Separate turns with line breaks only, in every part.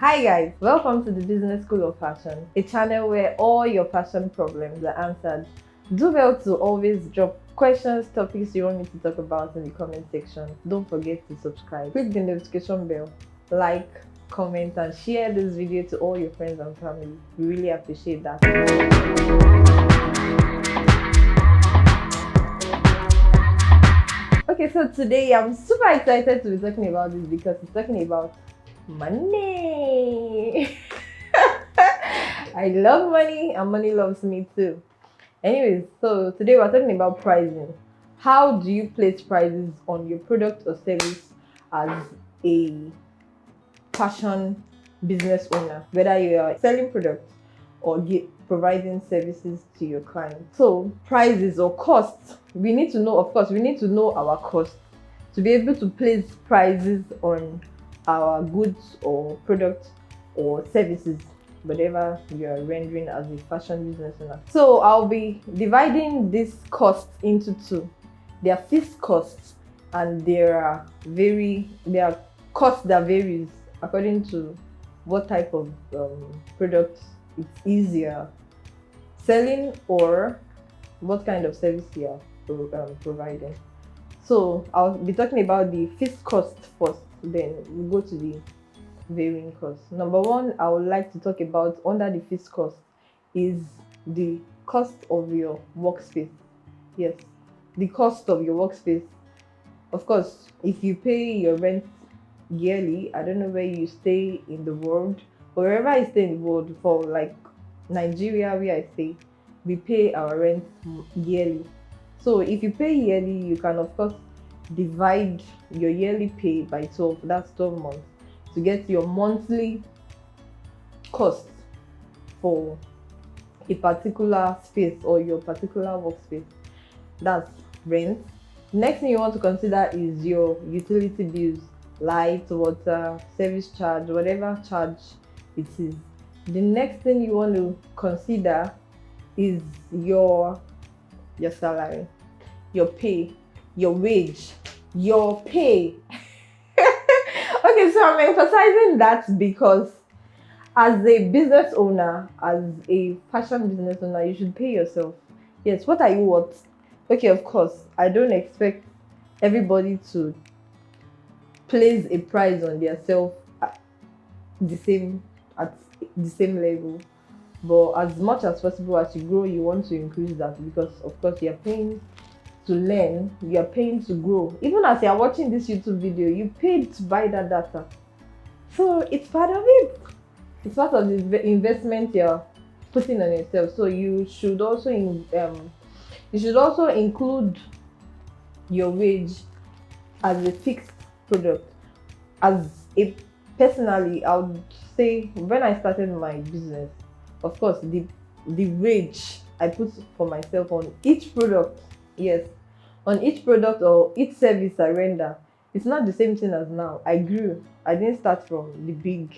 Hi guys, welcome to the Business School of Fashion, a channel where all your fashion problems are answered. Do well to always drop questions, topics you want me to talk about in the comment section. Don't forget to subscribe, click the notification bell, like, comment and share this video to all your friends and family. We really appreciate that. Okay, so today I'm super excited to be talking about this because it's talking about money. I love money and money loves me too. Anyways, so today we're talking about pricing. How do you place prices on your product or service as a fashion business owner, whether you are selling products or providing services to your clients? So prices or costs, we need to know, of course, we need to know our costs to be able to place prices on our goods or products or services, whatever you are rendering as a fashion business owner. So I'll be dividing this cost into two. There are fixed costs and there are costs that varies according to what type of product it's easier selling or what kind of service you are providing. So I'll be talking about the fixed cost first, then we'll go to the varying costs. Number one, I would like to talk about under the fixed cost is the cost of your workspace. Yes, the cost of your workspace. Of course, if you pay your rent yearly, I don't know where you stay in the world, but wherever I stay in the world, for like Nigeria, where I stay, we pay our rent yearly. So if you pay yearly, you can of course divide your yearly pay by 12, that's 12 months, to get your monthly cost for a particular space or your particular workspace. That's rent. Next thing you want to consider is your utility bills, light, water, service charge, whatever charge it is. The next thing you want to consider is your salary, your pay, your wage, your pay. Okay, so I'm emphasizing that because as a business owner, as a fashion business owner, you should pay yourself. Yes, what are you worth? Okay, of course, I don't expect everybody to place a price on themselves the same at the same level. But as much as possible, as you grow, you want to increase that because, of course, you're paying to learn, you're paying to grow. Even as you're watching this YouTube video, you paid to buy that data. So it's part of it. It's part of the investment you're putting on yourself. So you should also include your wage as a fixed product. As a personally, I would say when I started my business, of course, the wage I put for myself on each product, yes, on each product or each service I render, it's not the same thing as now. I grew. I didn't start from the big.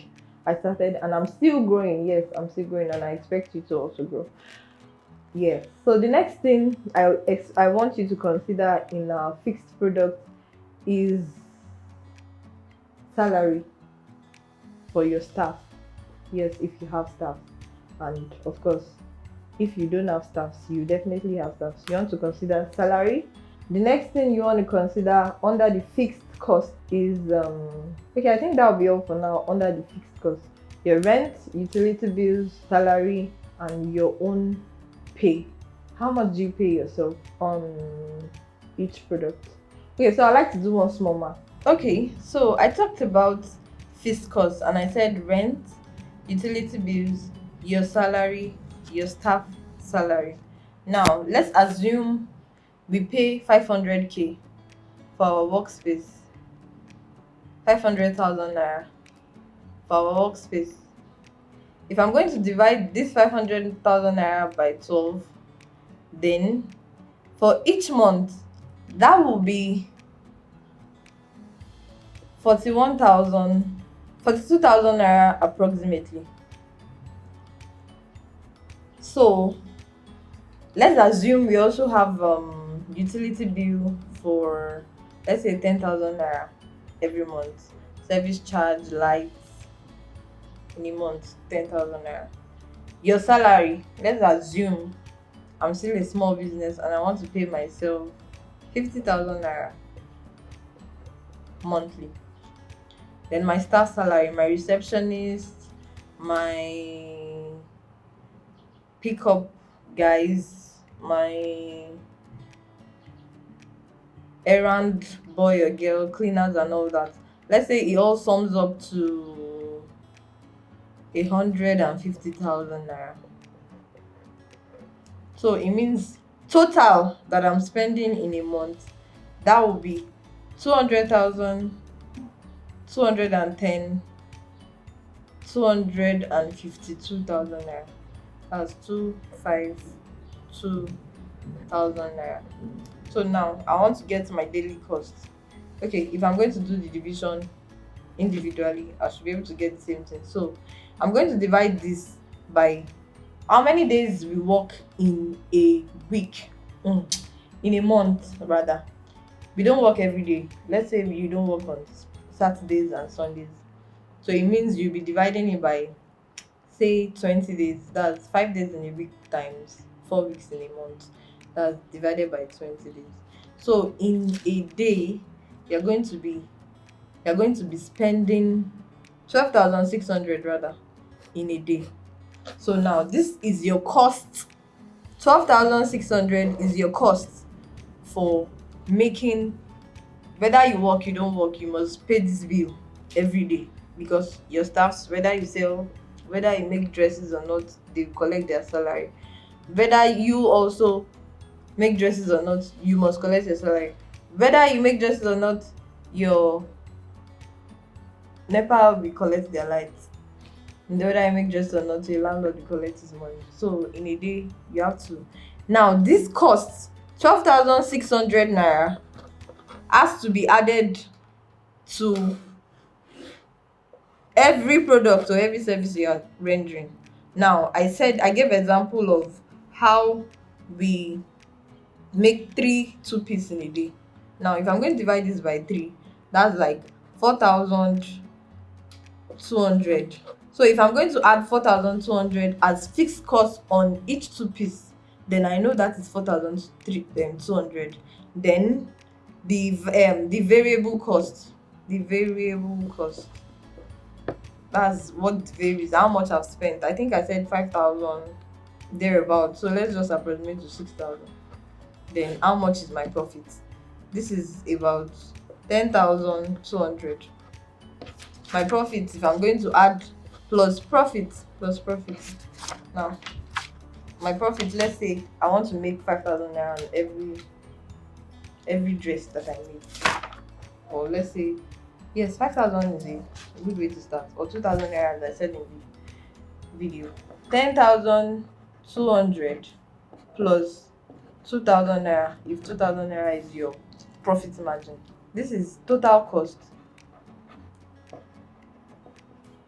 I started and I'm still growing. Yes, I'm still growing and I expect you to also grow. Yes. So the next thing I want you to consider in a fixed product is salary for your staff. Yes, if you have staff, and of course if you don't have staff, you definitely have staff, so you want to consider salary. The next thing you want to consider under the fixed cost is okay, I think that will be all for now. Under the fixed cost, your rent, utility bills, salary and your own pay. How much do you pay yourself on each product? Okay, so I like to do one small math. Okay, so I talked about fixed costs and I said rent, utility bills, your salary, your staff salary. Now let's assume we pay 500k for our workspace, 500,000 naira for our workspace. If I'm going to divide this 500,000 naira by 12, then for each month that will be 42,000 naira approximately. So let's assume we also have utility bill for, let's say, 10,000 naira every month, service charge, lights, in a month, 10,000 naira. Your salary, let's assume I'm still a small business and I want to pay myself 50,000 naira monthly. Then my staff salary, my receptionist, my pickup guys, my errand boy or girl, cleaners and all that. Let's say it all sums up to 150,000 naira. So it means total that I'm spending in a month, that will be 200,000, 210, 252,000 naira. That's 252,000 naira. So now I want to get my daily cost. Okay, if I'm going to do the division individually, I should be able to get the same thing. So I'm going to divide this by how many days we work in a week. In a month rather. We don't work every day. Let's say you don't work on Saturdays and Sundays. So it means you'll be dividing it by, say, 20 days. That's 5 days in a week times 4 weeks in a month. That's divided by 20 days. So in a day, you're going to be spending 12,600 rather in a day. So now this is your cost. 12,600 is your cost for making, whether you work, you don't work, you must pay this bill every day, because your staffs, whether you sell, whether you make dresses or not, they collect their salary. Whether you also make dresses or not, you must collect your salary. Whether you make dresses or not, your NEPA will collect their lights. And whether I make dresses or not, your landlord will collect his money. So in a day, you have to. Now this costs 12,600 naira has to be added to every product or every service you are rendering. Now I gave example of how we make 3 2-piece in a day. Now if I'm going to divide this by 3, that's like 4,200. So if I'm going to add 4,200 as fixed cost on each 2-piece, then I know that is 4,200. Then the variable cost, that's what varies, how much I've spent. I think I said 5,000 thereabout, so let's just approximate to 6,000. Then how much is my profit? This is about 10,200. My profit, if I'm going to add plus profit. Now my profit, let's say I want to make 5,000 naira on every dress that I make, or let's say, yes, 5,000 is a good way to start, or 2,000 naira as I said in the video. 10,200 plus 2,000 naira, if 2,000 naira is your profit margin, this is total cost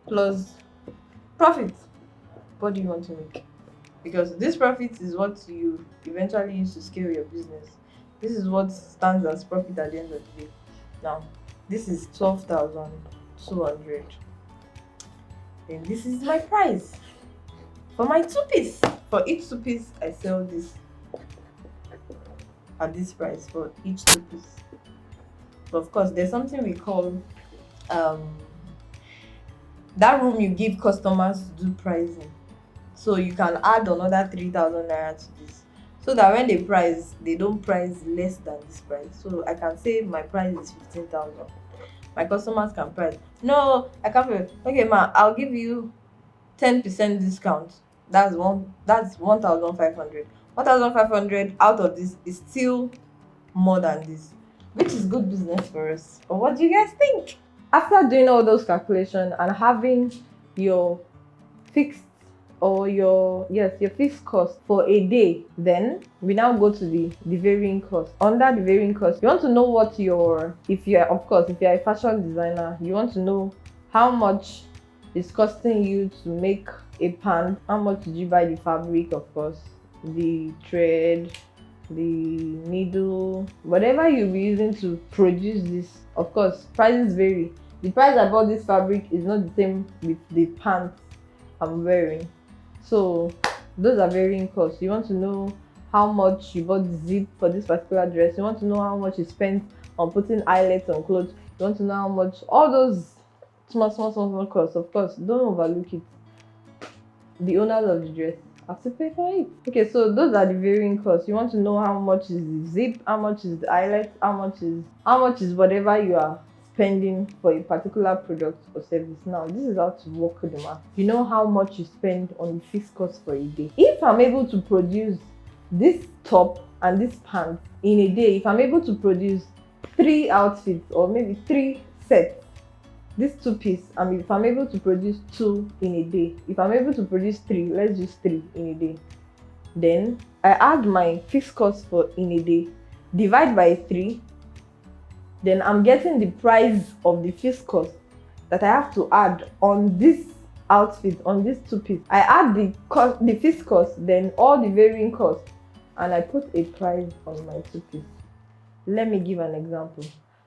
plus profit. What do you want to make? Because this profit is what you eventually use to scale your business. This is what stands as profit at the end of the day. Now this is 12,200. Then this is my price for my 2-piece. For each 2-piece, I sell this at this price for each 2-piece. But of course, there's something we call that room you give customers to do pricing. So you can add another 3,000 naira to this, so that when they price, they don't price less than this price. So I can say my price is 15,000. My customers can price, no, I can't pay. Okay ma, I'll give you 10% discount. That's 1,500. 1,500 out of this is still more than this, which is good business for us. But what do you guys think? After doing all those calculations and having your fixed your fixed cost for a day, then we now go to the varying cost. Under the varying cost, you want to know what if you're a fashion designer, you want to know how much it's costing you to make a pant. How much did you buy the fabric, of course, the thread, the needle, whatever you'll be using to produce this. Of course, prices vary. The price I bought this fabric is not the same with the pants I'm wearing. So those are varying costs. You want to know how much you bought the zip for this particular dress. You want to know how much you spent on putting eyelets on clothes. You want to know how much, all those small costs. Of course, don't overlook it. The owners of the dress have to pay for it. Okay, so those are the varying costs. You want to know how much is the zip, how much is the eyelet, how much is whatever you are spending for a particular product or service. Now, this is how to work the math. You know how much you spend on the fixed cost for a day. If I'm able to produce this top and this pants in a day, if I'm able to produce 3 outfits or maybe 3 sets, this 2-piece, if I'm able to produce 2 in a day, if I'm able to produce 3, let's use 3 in a day, then I add my fixed cost for in a day, divide by 3, then I'm getting the price of the fixed cost that I have to add on this outfit, on this 2-piece. I add the fixed cost, then all the varying costs, and I put a price on my 2-piece. Let me give an example.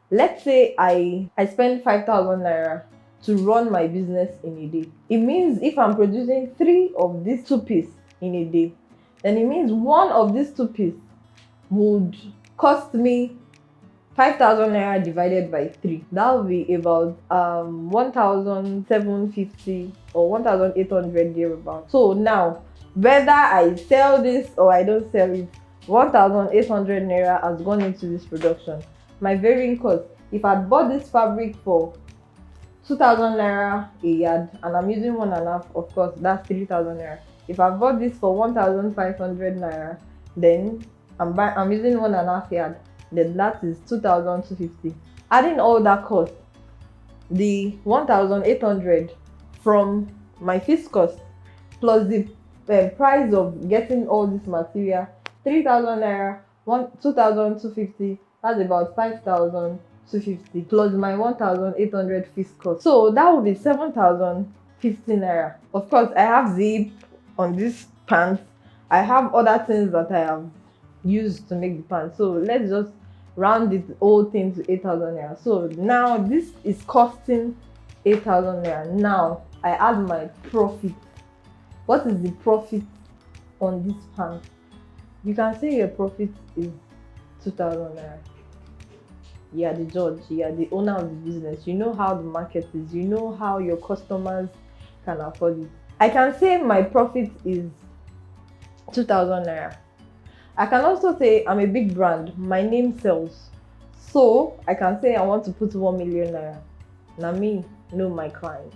Let's say I spend 5,000 naira to run my business in a day. It means if I'm producing 3 of these 2-piece in a day, then it means one of these 2-piece would cost me 5,000 naira divided by 3. That will be about 1,750 or 1,800 thereabout. So now, whether I sell this or I don't sell it, 1,800 naira has gone into this production. My varying cost, if I bought this fabric for 2,000 naira a yard and I'm using 1.5, of course that's 3,000 naira. If I bought this for 1,500 naira, then I'm using 1.5 yard, then that is 2,250. Adding all that cost, the 1,800 from my fixed cost plus the price of getting all this material, 3,000 naira, 2,250. That's about 5,250 plus my 1,800 fixed cost. So that will be 7,050 naira. Of course, I have zip on this pants. I have other things that I have used to make the pants. So let's just round the whole thing to 8,000 naira. So now this is costing 8,000 naira. Now I add my profit. What is the profit on this pants? You can say your profit is 2,000 naira. You are the judge, you are the owner of the business. You know how the market is, you know how your customers can afford it. I can say my profit is 2,000 naira. I can also say I'm a big brand, my name sells. So I can say I want to put 1 million naira. Now me know my clients.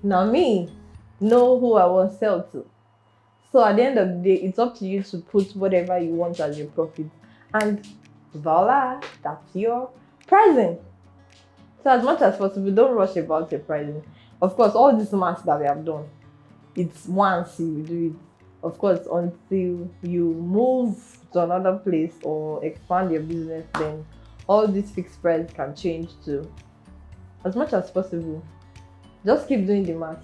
Now me know who I want to sell to. So at the end of the day, it's up to you to put whatever you want as your profit. And voila, that's your pricing. So as much as possible, don't rush about your pricing. Of course, all this math that we have done, it's once you do it. Of course, until you move to another place or expand your business, then all this fixed price can change too. As much as possible, just keep doing the math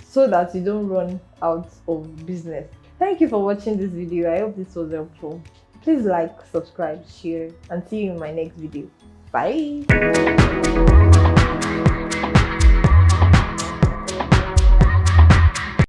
so that you don't run out of business. Thank you for watching this video. I hope this was helpful. Please like, subscribe, share, and see you in my next video. Bye.